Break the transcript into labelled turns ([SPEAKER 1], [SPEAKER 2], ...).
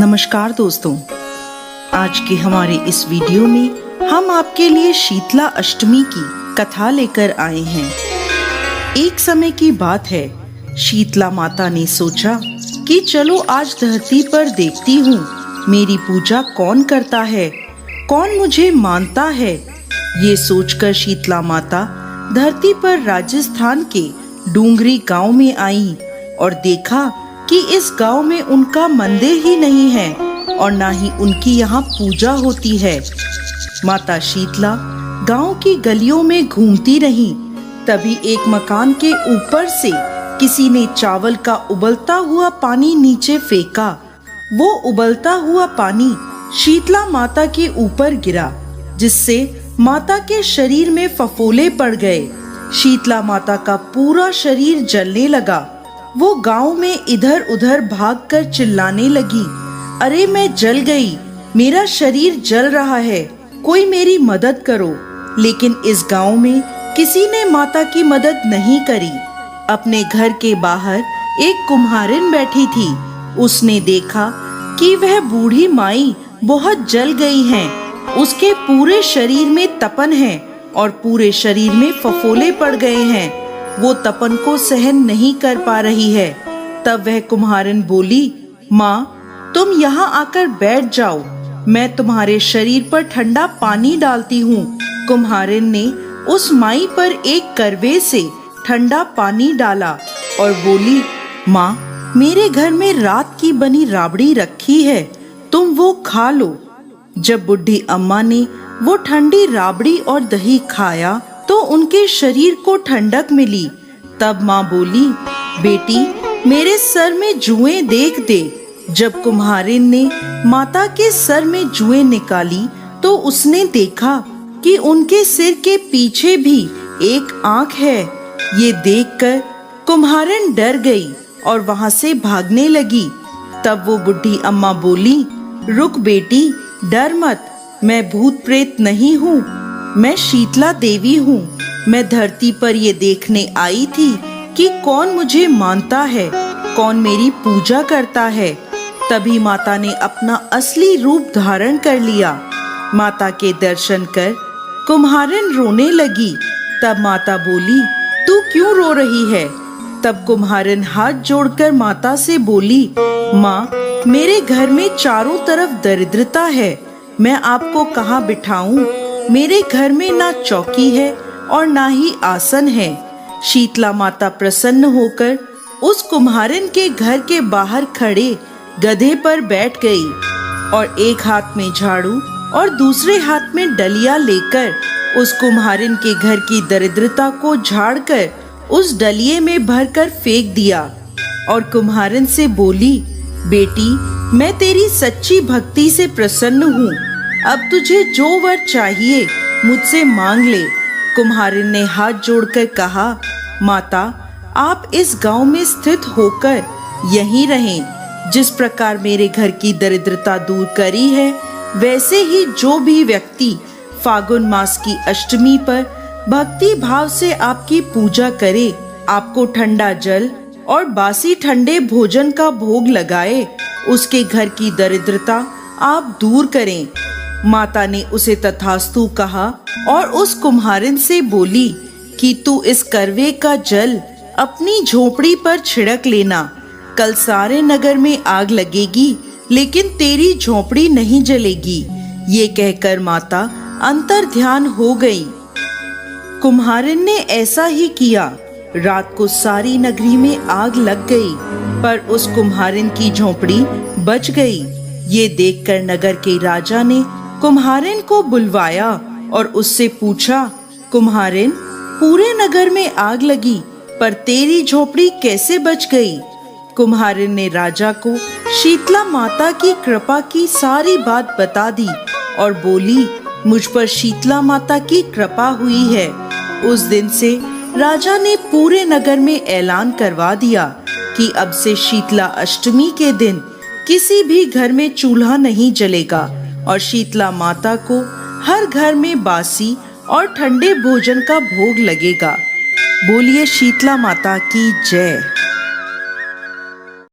[SPEAKER 1] नमस्कार दोस्तों, आज के हमारे इस वीडियो में हम आपके लिए शीतला अष्टमी की कथा लेकर आए हैं। एक समय की बात है, शीतला माता ने सोचा कि चलो आज धरती पर देखती हूँ मेरी पूजा कौन करता है, कौन मुझे मानता है। ये सोचकर शीतला माता धरती पर राजस्थान के डूंगरी गांव में आई और देखा कि इस गांव में उनका मंदिर ही नहीं है और ना ही उनकी यहाँ पूजा होती है। माता शीतला गांव की गलियों में घूमती रही। तभी एक मकान के ऊपर से किसी ने चावल का उबलता हुआ पानी नीचे फेंका। वो उबलता हुआ पानी शीतला माता के ऊपर गिरा, जिससे माता के शरीर में फफोले पड़ गए। शीतला माता का पूरा शरीर जलने लगा। वो गांव में इधर उधर भागकर चिल्लाने लगी, अरे मैं जल गई, मेरा शरीर जल रहा है, कोई मेरी मदद करो। लेकिन इस गांव में किसी ने माता की मदद नहीं करी। अपने घर के बाहर एक कुम्हारिन बैठी थी। उसने देखा कि वह बूढ़ी माई बहुत जल गई हैं। उसके पूरे शरीर में तपन है और पूरे शरीर में फफोले पड़ गए हैं। वो तपन को सहन नहीं कर पा रही है। तब वह कुम्हारिन बोली, माँ तुम यहाँ आकर बैठ जाओ, मैं तुम्हारे शरीर पर ठंडा पानी डालती हूँ। कुम्हारिन ने उस माई पर एक करवे से ठंडा पानी डाला और बोली, माँ मेरे घर में रात की बनी राबड़ी रखी है, तुम वो खा लो। जब बुढ़ी अम्मा ने वो ठंडी राबड़ी और दही खाया तो उनके शरीर को ठंडक मिली। तब माँ बोली, बेटी मेरे सर में जुएं देख दे। जब कुम्हारिन ने माता के सर में जुएं निकाली तो उसने देखा कि उनके सिर के पीछे भी एक आंख है। ये देखकर कुम्हारिन डर गई और वहां से भागने लगी। तब वो बुढ़ी अम्मा बोली, रुक बेटी, डर मत, मैं भूत प्रेत नहीं हूँ, मैं शीतला देवी हूँ। मैं धरती पर ये देखने आई थी कि कौन मुझे मानता है, कौन मेरी पूजा करता है। तभी माता ने अपना असली रूप धारण कर लिया। माता के दर्शन कर कुम्हारिन रोने लगी। तब माता बोली, तू क्यों रो रही है? तब कुम्हारिन हाथ जोड़कर माता से बोली, माँ मेरे घर में चारों तरफ दरिद्रता है, मैं आपको कहाँ बिठाऊं? मेरे घर में ना चौकी है और ना ही आसन है। शीतला माता प्रसन्न होकर उस कुम्हारिन के घर के बाहर खड़े गधे पर बैठ गई और एक हाथ में झाड़ू और दूसरे हाथ में डलिया लेकर उस कुम्हारिन के घर की दरिद्रता को झाड़कर उस डलिये में भरकर फेंक दिया और कुम्हारिन से बोली, बेटी मैं तेरी सच्ची भक्ति से प्रसन्न हूँ, अब तुझे जो वर चाहिए मुझसे मांग ले। कुम्हारिन ने हाथ जोड़कर कहा, माता आप इस गांव में स्थित होकर यहीं रहें। जिस प्रकार मेरे घर की दरिद्रता दूर करी है, वैसे ही जो भी व्यक्ति फागुन मास की अष्टमी पर भक्ति भाव से आपकी पूजा करे, आपको ठंडा जल और बासी ठंडे भोजन का भोग लगाए, उसके घर की दरिद्रता आप दूर करें। माता ने उसे तथास्तु कहा और उस कुम्हारिन से बोली कि तू इस करवे का जल अपनी झोपड़ी पर छिड़क लेना। कल सारे नगर में आग लगेगी लेकिन तेरी झोपड़ी नहीं जलेगी। ये कहकर माता अंतर ध्यान हो गई। कुम्हारिन ने ऐसा ही किया। रात को सारी नगरी में आग लग गई, पर उस कुम्हारिन की झोपड़ी बच गई। ये देखकर नगर के राजा ने कुम्हारिन को बुलवाया और उससे पूछा, कुम्हारिन पूरे नगर में आग लगी पर तेरी झोपड़ी कैसे बच गई? कुम्हारिन ने राजा को शीतला माता की कृपा की सारी बात बता दी और बोली, मुझ पर शीतला माता की कृपा हुई है। उस दिन से राजा ने पूरे नगर में ऐलान करवा दिया कि अब से शीतला अष्टमी के दिन किसी भी घर में चूल्हा नहीं जलेगा और शीतला माता को हर घर में बासी और ठंडे भोजन का भोग लगेगा। बोलिए शीतला माता की जय।